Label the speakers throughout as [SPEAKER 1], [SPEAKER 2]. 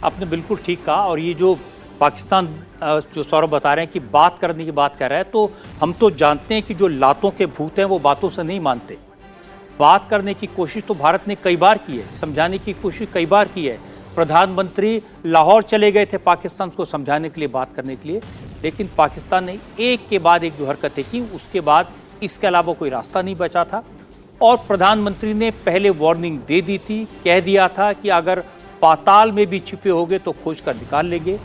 [SPEAKER 1] आपने बिल्कुल ठीक कहा। और ये जो पाकिस्तान जो सौरभ बता रहे हैं कि बात करने की बात कर रहा है, तो हम तो जानते हैं कि जो लातों के भूत हैं वो बातों से नहीं मानते। बात करने की कोशिश तो भारत ने कई बार की है, समझाने की कोशिश कई बार की है। प्रधानमंत्री लाहौर चले गए थे पाकिस्तान को समझाने के लिए, बात करने के लिए, लेकिन पाकिस्तान ने एक के बाद एक जो हरकतें की, उसके बाद इसके अलावा कोई रास्ता नहीं बचा था। और प्रधानमंत्री ने पहले वार्निंग दे दी थी, कह दिया था कि अगर पाताल में भी छिपे होंगे तो खोज कर निकाल लेंगे।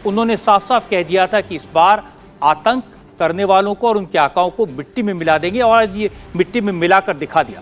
[SPEAKER 1] उन्होंने साफ साफ कह दिया था कि इस बार आतंक करने वालों को और उनके आकाओं को मिट्टी में मिला देंगे, और आज ये मिट्टी में मिलाकर दिखा दिया।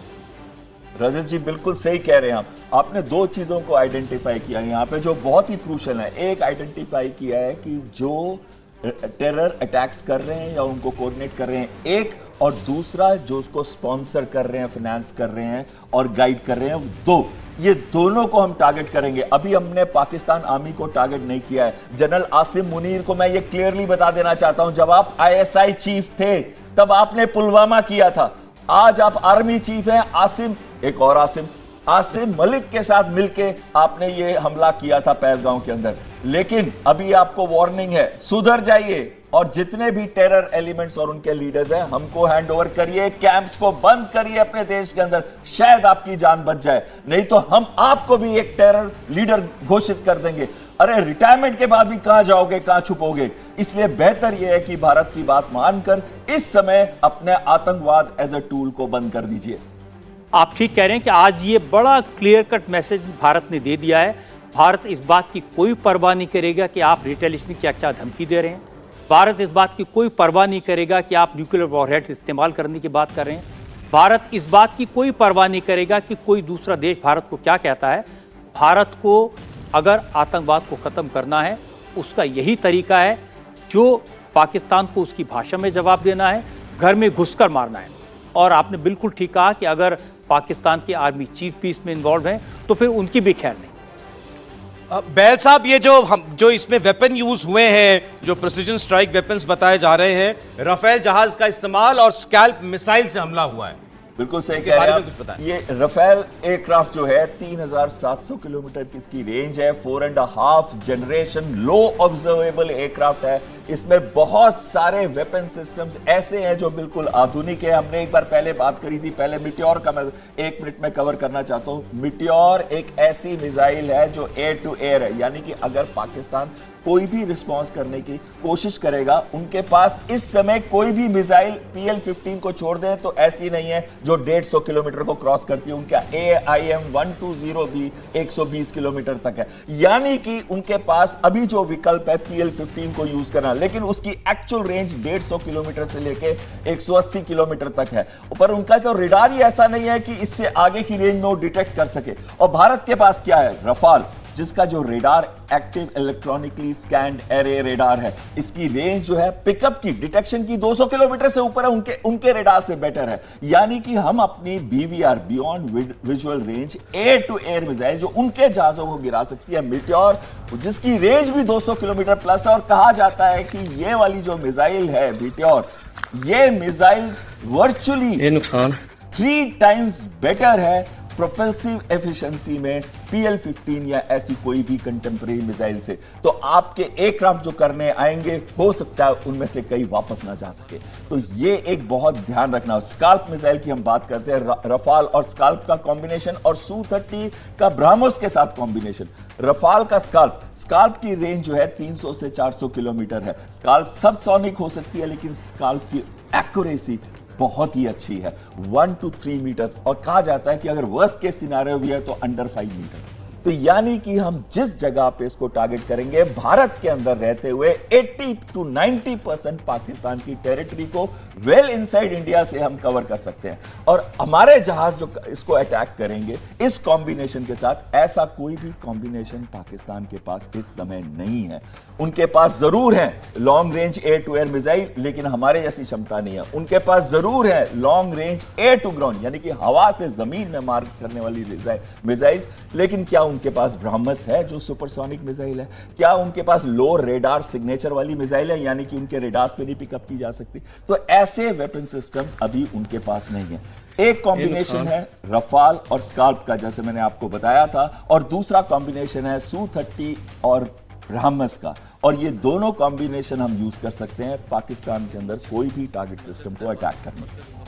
[SPEAKER 2] रजत जी बिल्कुल सही कह रहे हैं आपने दो चीजों को आइडेंटिफाई किया यहाँ पे जो बहुत ही क्रूशल है। एक आइडेंटिफाई किया है कि जो टेरर अटैक्स कर रहे हैं या उनको कोऑर्डिनेट कर रहे हैं, एक, और दूसरा जो उसको स्पॉन्सर कर रहे हैं, फाइनेंस कर रहे हैं और गाइड कर रहे हैं, दो। ये दोनों को हम टारगेट करेंगे। अभी हमने पाकिस्तान आर्मी को टारगेट नहीं किया है। जनरल आसिम मुनीर को मैं ये क्लियरली बता देना चाहता हूं, जब आप आईएसआई चीफ थे तब आपने पुलवामा किया था। आज आप आर्मी चीफ हैं, आसिम, एक और आसिम मलिक के साथ मिलके आपने ये हमला किया था पहलगांव के अंदर। लेकिन अभी आपको वार्निंग है, सुधर जाइए और जितने भी टेरर एलिमेंट्स और उनके लीडर्स हैं हमको हैंड ओवर करिए, कैंप्स को बंद करिए अपने देश के अंदर, शायद आपकी जान बच जाए, नहीं तो हम आपको भी एक टेरर लीडर घोषित कर देंगे। अरे रिटायरमेंट के बाद भी कहां जाओगे, कहां छुपोगे? इसलिए बेहतर यह है कि भारत की बात मानकर इस समय अपने आतंकवाद एज अ टूल को बंद कर दीजिए।
[SPEAKER 1] आप ठीक कह रहे हैं कि आज ये बड़ा क्लियर कट मैसेज भारत ने दे दिया है। भारत इस बात की कोई परवाह नहीं करेगा कि आप रिटेलिएशन क्या क्या धमकी दे रहे हैं। भारत इस बात की कोई परवाह नहीं करेगा कि आप न्यूक्लियर वॉरहेड्स इस्तेमाल करने की बात कर रहे हैं। भारत इस बात की कोई परवाह नहीं करेगा कि कोई दूसरा देश भारत को क्या कहता है। भारत को अगर आतंकवाद को ख़त्म करना है, उसका यही तरीका है, जो पाकिस्तान को उसकी भाषा में जवाब देना है, घर में घुसकर मारना है। और आपने बिल्कुल ठीक कहा कि अगर पाकिस्तान के आर्मी चीफ भी इसमें इन्वॉल्व हैं तो फिर उनकी भी खैर नहीं।
[SPEAKER 3] बैल साहब, ये जो इसमें वेपन यूज हुए हैं, जो प्रिसीजन स्ट्राइक वेपन्स बताए जा रहे हैं, राफेल जहाज का इस्तेमाल और स्कैल्प मिसाइल से हमला हुआ है।
[SPEAKER 2] बिल्कुल सही कह रहे हैं। ये राफेल एयरक्राफ्ट जो है 3700 किलोमीटर की इसकी रेंज है, 4.5 जनरेशन लो ऑब्जर्वेबल एयरक्राफ्ट है। इसमें बहुत सारे वेपन सिस्टम्स ऐसे हैं जो बिल्कुल आधुनिक है। हमने एक बार पहले बात करी थी, पहले मिटियोर का मैं 1 मिनट में कवर करना चाहता हूं। मिटियोर एक ऐसी मिसाइल है जो एयर टू एयर है, यानी कि अगर पाकिस्तान कोई भी रिस्पांस करने की कोशिश करेगा, उनके पास इस समय कोई भी मिसाइल PL-15 को छोड़ दें तो ऐसी नहीं है जो 150 किलोमीटर को क्रॉस करती है। उनका AIM-120 भी 120 किलोमीटर तक है, यानी कि उनके पास अभी जो विकल्प है PL-15 को यूज करना, लेकिन उसकी एक्चुअल रेंज 150 किलोमीटर से लेके 180 किलोमीटर तक है। पर उनका तो रेडार ही ऐसा नहीं है कि इससे आगे की रेंज में वो डिटेक्ट कर सके। और भारत के पास क्या है? रफाल, जिसका जो radar active electronically scanned array radar है, इसकी रेंज जो है पिकअप की, डिटेक्शन की 200 किलोमीटर से ऊपर है, उनके रेडार से बेटर है। यानी कि हम अपनी BVR beyond visual range air to air missile जो उनके जहाजों को गिरा सकती है, मिटियोर, जिसकी रेंज भी 200 किलोमीटर प्लस है। और कहा जाता है कि ये वाली जो मिसाइल है मिटियोर, ये मिसाइल वर्चुअली 3 टाइम्स बेटर है प्रोपल्सिव एफिशिएंसी में PL-15 या ऐसी कोई भी कंटेम्परेरी मिसाइल से। तो आपके एयरक्राफ्ट जो करने आएंगे, हो सकता है उनमें से कई वापस ना जा सके। तो ये एक बहुत ध्यान रखना। स्काल्प मिसाइल की हम बात करते हैं, रफाल और स्काल्प का कॉम्बिनेशन और Su-30 का ब्रह्मोस के साथ कॉम्बिनेशन। रफाल का स्काल्प की रेंज जो है 300 से 400 किलोमीटर है। स्काल्प सबसोनिक हो सकती है, लेकिन स्काल्प की एक्यूरेसी बहुत ही अच्छी है, 1 to 3 मीटर्स। और कहा जाता है कि अगर वर्स्ट केस सिनेरियो भी है तो अंडर 5 मीटर्स। तो यानी कि हम जिस जगह पे इसको टारगेट करेंगे, भारत के अंदर रहते हुए 80 to 90% पाकिस्तान की टेरिटरी को वेल इनसाइड इंडिया से हम कवर कर सकते हैं। और हमारे जहाज जो इसको अटैक करेंगे इस कॉम्बिनेशन के साथ, ऐसा कोई भी कॉम्बिनेशन पाकिस्तान के पास इस समय नहीं है। उनके पास जरूर है long range air to air missile, लेकिन हमारे जैसी क्षमता नहीं है। उनके पास जरूर है long range air to ground, यानी कि हवा से जमीन में मार करने वाली मिसाइल्स, लेकिन क्या उनके पास ब्रह्मस है जो सुपरसोनिक मिसाइल है? क्या उनके पास लो रेडार सिग्नेचर वाली मिसाइल है, यानी कि उनके रेडार्स पे नहीं पिकअप की जा सकती? तो ऐसे वेपन सिस्टम्स अभी उनके पास नहीं है। एक कॉम्बिनेशन है रफाल और स्काल्प का, जैसे मैंने आपको बताया था, और दूसरा कॉम्बिनेशन है Su-30 और ब्रह्मस का, और ये दोनों कॉम्बिनेशन हम यूज कर सकते हैं पाकिस्तान के अंदर कोई भी टारगेट सिस्टम को अटैक करने के लिए।